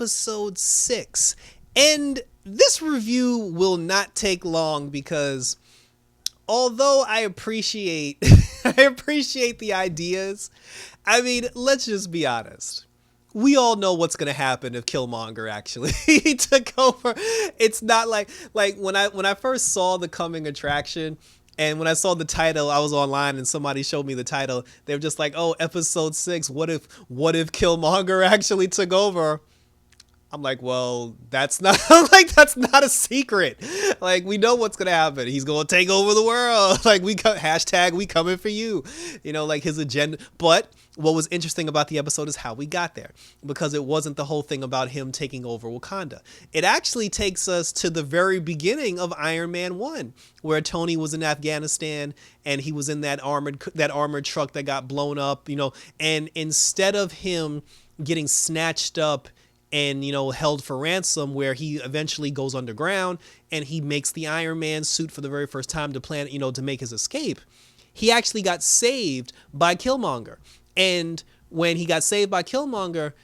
episode 6. And this review will not take long because although I appreciate I appreciate the ideas, I mean, let's just be honest. We all know what's gonna happen if Killmonger actually took over. It's not like when I first saw the coming attraction, and when I saw the title, I was online and somebody showed me the title. They were just like, "Oh, episode 6. What if Killmonger actually took over?" I'm like, well, that's not that's not a secret. Like, we know what's gonna happen. He's gonna take over the world. Like, hashtag we coming for you. Like his agenda. But what was interesting about the episode is how we got there, because it wasn't the whole thing about him taking over Wakanda. It actually takes us to the very beginning of Iron Man 1, where Tony was in Afghanistan and he was in that armored truck that got blown up. And instead of him getting snatched up and held for ransom, where he eventually goes underground and he makes the Iron Man suit for the very first time to make his escape, he actually got saved by Killmonger. And when he got saved by Killmonger,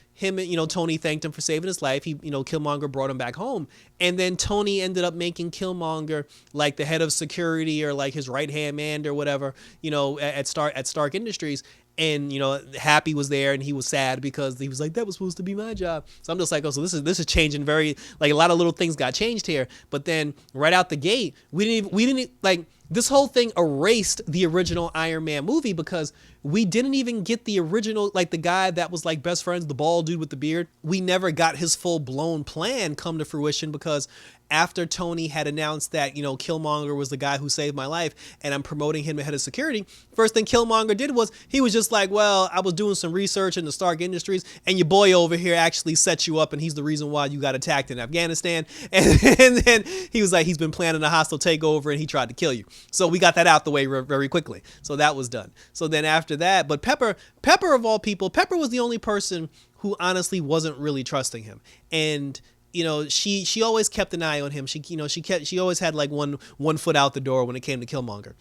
Tony thanked him for saving his life. Killmonger brought him back home, and then Tony ended up making Killmonger like the head of security, or like his right hand man or whatever, at Stark Industries. And Happy was there, and he was sad because he was like, that was supposed to be my job. So I'm just like, oh, so this is changing very, like, a lot of little things got changed here. But then right out the gate, we didn't like, this whole thing erased the original Iron Man movie, because we didn't even get the original, like, the guy that was like best friends, the bald dude with the beard. We never got his full blown plan come to fruition, because after Tony had announced that, Killmonger was the guy who saved my life and I'm promoting him ahead of security, first thing Killmonger did was he was just like, well, I was doing some research in the Stark Industries and your boy over here actually set you up, and he's the reason why you got attacked in Afghanistan. And then he was like, he's been planning a hostile takeover and he tried to kill you. So we got that out the way very quickly. So that was done. So then after that, but Pepper of all people, Pepper was the only person who honestly wasn't really trusting him. And she always kept an eye on him. She always had like one foot out the door when it came to Killmonger.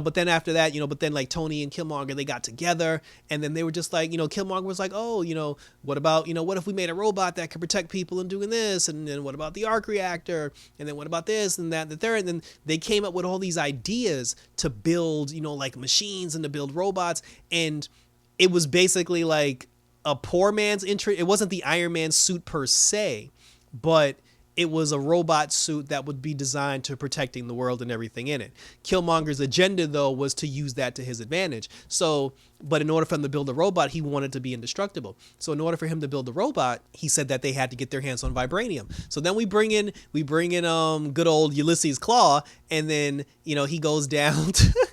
But then after that, like Tony and Killmonger, they got together, and then they were just like, Killmonger was like, oh, what about, what if we made a robot that could protect people and doing this, and then what about the arc reactor, and then what about this and that and the third, and then they came up with all these ideas to build, like machines and to build robots, and it was basically like a poor man's interest. It wasn't the Iron Man suit per se, but it was a robot suit that would be designed to protecting the world and everything in it. Killmonger's agenda, though, was to use that to his advantage. So, but in order for him to build a robot, he wanted to be indestructible. So in order for him to build the robot, he said that they had to get their hands on vibranium. So then we bring in good old Ulysses Claw, and then, he goes down to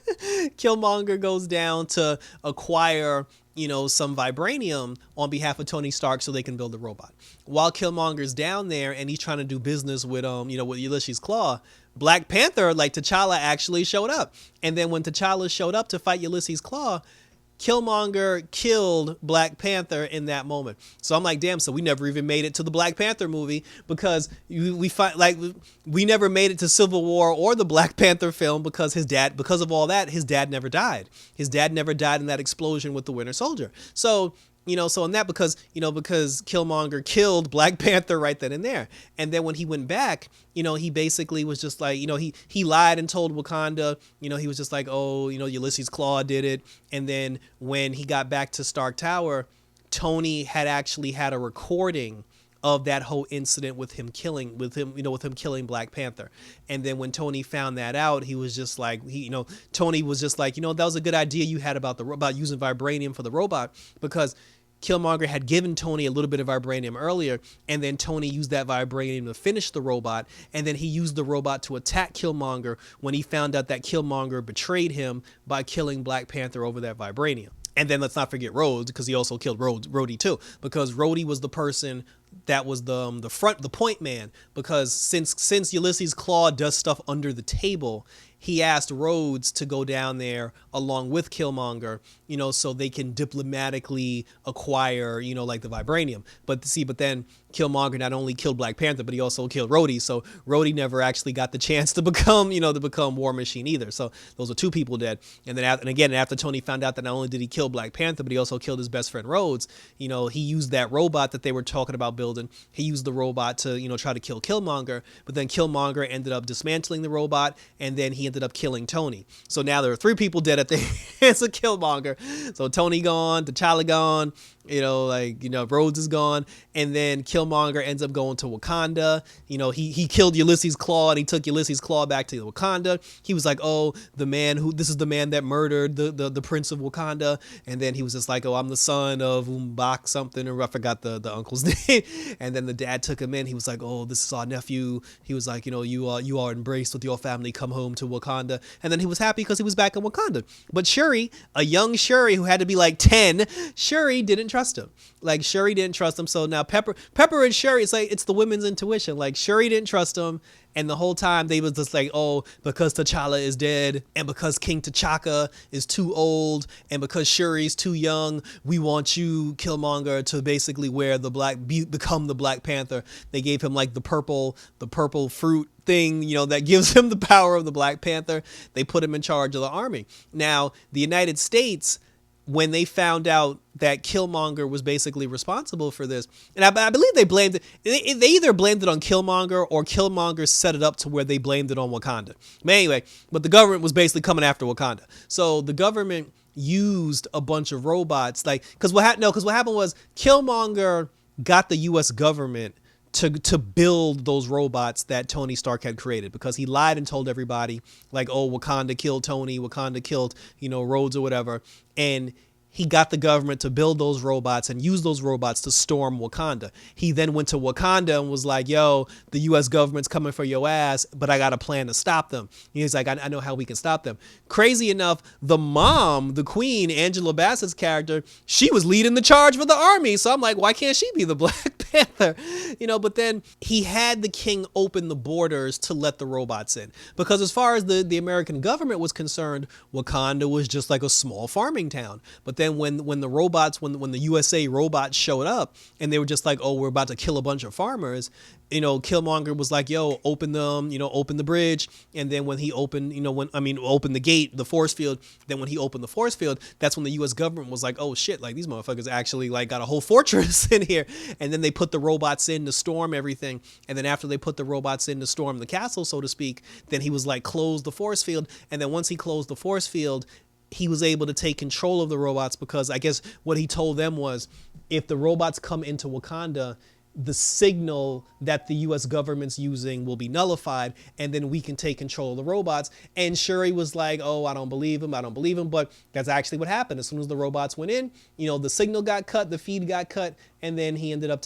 Killmonger goes down to acquire some vibranium on behalf of Tony Stark so they can build a robot. While Killmonger's down there and he's trying to do business with with Ulysses Claw, Black Panther, like T'Challa, actually showed up. And then when T'Challa showed up to fight Ulysses Claw, Killmonger killed Black Panther in that moment. So I'm like, damn, so we never even made it to the Black Panther movie, because we never made it to Civil War or the Black Panther film, because because of all that, his dad never died. His dad never died in that explosion with the Winter Soldier. So in that, because Killmonger killed Black Panther right then and there. And then when he went back, he basically was just like, he lied and told Wakanda, he was just like, oh, Ulysses Claw did it. And then when he got back to Stark Tower, Tony had actually had a recording of that whole incident with him killing Black Panther. And then when Tony found that out, he was just like, Tony was just like, that was a good idea you had about using vibranium for the robot, because Killmonger had given Tony a little bit of vibranium earlier, and then Tony used that vibranium to finish the robot, and then he used the robot to attack Killmonger when he found out that Killmonger betrayed him by killing Black Panther over that vibranium. And then let's not forget Rhodes, because he also killed Rhodey too, because Rhodey was the person that was the point man, because since Ulysses Claw does stuff under the table, he asked Rhodes to go down there along with Killmonger, so they can diplomatically acquire, like the vibranium. But then Killmonger not only killed Black Panther, but he also killed Rhodey. So Rhodey never actually got the chance to become War Machine either. So those are two people dead. And then after Tony found out that not only did he kill Black Panther, but he also killed his best friend Rhodes, he used that robot that they were talking about building building. He used the robot to, try to kill Killmonger, but then Killmonger ended up dismantling the robot, and then he ended up killing Tony. So now there are 3 people dead at the hands of Killmonger. So Tony gone, T'Challa gone, Rhodes is gone, and then Killmonger ends up going to Wakanda. He killed Ulysses Claw, and he took Ulysses Claw back to Wakanda. He was like, oh, this is the man that murdered the Prince of Wakanda. And then he was just like, oh, I'm the son of Umbak something, or I forgot the uncle's name. And then the dad took him in. He was like, oh, this is our nephew. He was like, you are embraced with your family. Come home to Wakanda. And then he was happy because he was back in Wakanda. But Shuri, a young Shuri who had to be like 10, Shuri didn't trust him. Like, Shuri didn't trust him. So now Pepper and Shuri, it's the women's intuition. Like, Shuri didn't trust him. And the whole time they was just like, oh, because T'Challa is dead, and because King T'Chaka is too old, and because Shuri's too young, we want you, Killmonger, to basically become the Black Panther. They gave him like the purple fruit thing, that gives him the power of the Black Panther. They put him in charge of the army. Now, the United States, when they found out that Killmonger was basically responsible for this, and I believe they blamed it. They either blamed it on Killmonger, or Killmonger set it up to where they blamed it on Wakanda. But anyway, the government was basically coming after Wakanda. So the government used a bunch of robots, because what happened was Killmonger got the U.S. government to build those robots that Tony Stark had created, because he lied and told everybody like, oh, Wakanda killed Tony, Wakanda killed, Rhodes or whatever. And he got the government to build those robots and use those robots to storm Wakanda. He then went to Wakanda and was like, yo, the U.S. government's coming for your ass, but I got a plan to stop them. He's like, I know how we can stop them. Crazy enough, the mom, the queen, Angela Bassett's character, she was leading the charge for the army. So I'm like, why can't she be the Black Panther? But then he had the king open the borders to let the robots in. Because as far as the American government was concerned, Wakanda was just like a small farming town. But then when the USA robots showed up and they were just like, oh, we're about to kill a bunch of farmers, Killmonger was like, yo, open them, open the bridge. And then when he opened, open the gate, the force field, then when he opened the force field, that's when the US government was like, oh shit, like these motherfuckers actually like got a whole fortress in here. And then they put the robots in to storm everything. And then after they put the robots in to storm the castle, so to speak, then he was like, close the force field. And then once he closed the force field, he was able to take control of the robots, because I guess what he told them was, if the robots come into Wakanda, the signal that the U.S. government's using will be nullified, and then we can take control of the robots. And Shuri was like, oh, I don't believe him. But that's actually what happened. As soon as the robots went in, the signal got cut, the feed got cut, and then he ended up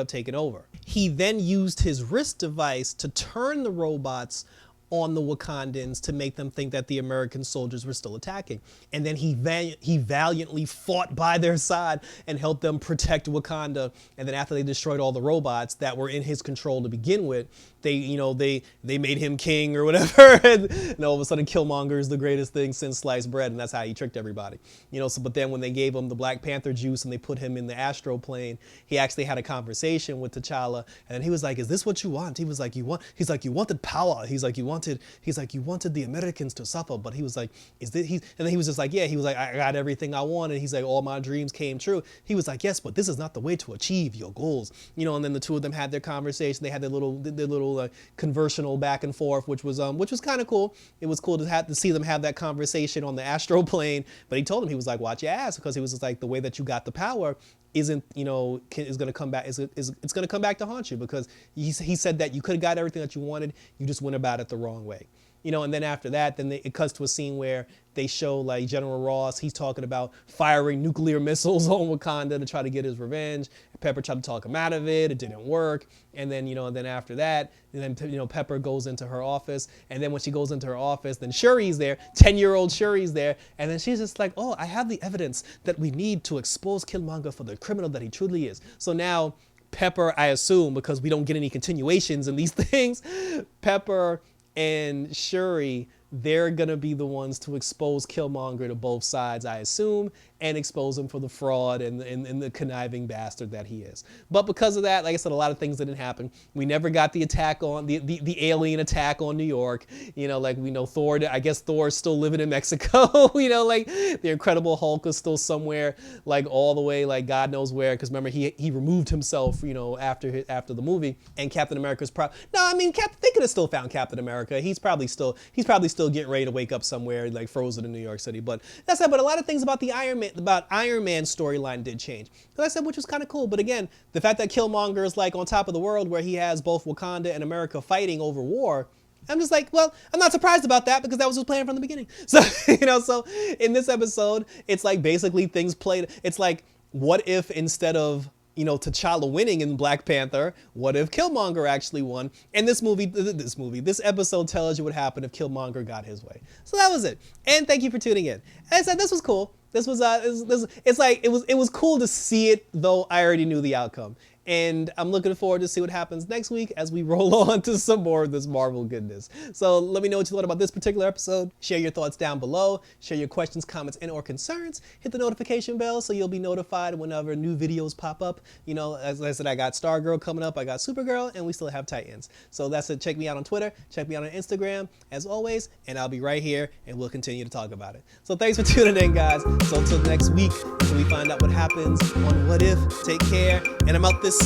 taking over. He then used his wrist device to turn the robots on the Wakandans to make them think that the American soldiers were still attacking. And then he valiantly fought by their side and helped them protect Wakanda. And then after they destroyed all the robots that were in his control to begin with, they made him king or whatever. And all of a sudden Killmonger is the greatest thing since sliced bread, and that's how he tricked everybody. But then when they gave him the Black Panther juice and they put him in the astral plane, he actually had a conversation with T'Challa, and he was like, is this what you want? He was like, you wanted power. He's like, you wanted the Americans to suffer, but he was like, and then he was just like, yeah, he was like, I got everything I wanted. He's like, all my dreams came true. He was like, yes, but this is not the way to achieve your goals. And then the two of them had their conversation. They had their little conversational back and forth, which was kind of cool. It was cool to see them have that conversation on the astral plane. But he told him, he was like, watch your ass, because he was just like, the way that you got the power is going to come back. It's going to come back to haunt you, because he said that you could have got everything that you wanted. You just went about it the wrong way. And then after that, it cuts to a scene where they show like General Ross. He's talking about firing nuclear missiles on Wakanda to try to get his revenge. Pepper tried to talk him out of it. It didn't work. And then, then after that, Pepper goes into her office. And then when she goes into her office, then Shuri's there, 10-year-old Shuri's there. And then she's just like, oh, I have the evidence that we need to expose Killmonger for the criminal that he truly is. So now Pepper, I assume, because we don't get any continuations in these things, Pepper and Shuri they're gonna be the ones to expose Killmonger to both sides, I assume, and expose him for the fraud and the conniving bastard that he is. But because of that, like I said, a lot of things didn't happen. We never got the attack on the alien attack on New York. You know, like we know Thor, I guess Thor's still living in Mexico. You know, like the Incredible Hulk is still somewhere, like all the way, like God knows where. Because remember, he removed himself, you know, after the movie. And Captain America's probably, no, I mean, they could have still found Captain America. He's probably still getting ready to wake up somewhere, like frozen in New York City. But that's it. But a lot of things about the Iron Man storyline did change. Like I said, which was kind of cool. But again, the fact that Killmonger is like on top of the world, where he has both Wakanda and America fighting over war, I'm just like, well, I'm not surprised about that, because that was his plan from the beginning. So, you know, so in this episode, it's like basically things played. It's like, what if instead of, you know, T'Challa winning in Black Panther, what if Killmonger actually won? And this episode tells you what happened if Killmonger got his way. So that was it. And thank you for tuning in. As I said, this was cool. This was it was cool to see it, though I already knew the outcome. And I'm looking forward to see what happens next week as we roll on to some more of this Marvel goodness. So let me know what you thought about this particular episode. Share your thoughts down below. Share your questions, comments, and or concerns. Hit the notification bell so you'll be notified whenever new videos pop up. You know, as I said, I got Stargirl coming up, I got Supergirl, and we still have Titans. So that's it. Check me out on Twitter. Check me out on Instagram, as always, and I'll be right here, and we'll continue to talk about it. So thanks for tuning in, guys. So until next week, until we find out what happens on What If, take care, and I'm out this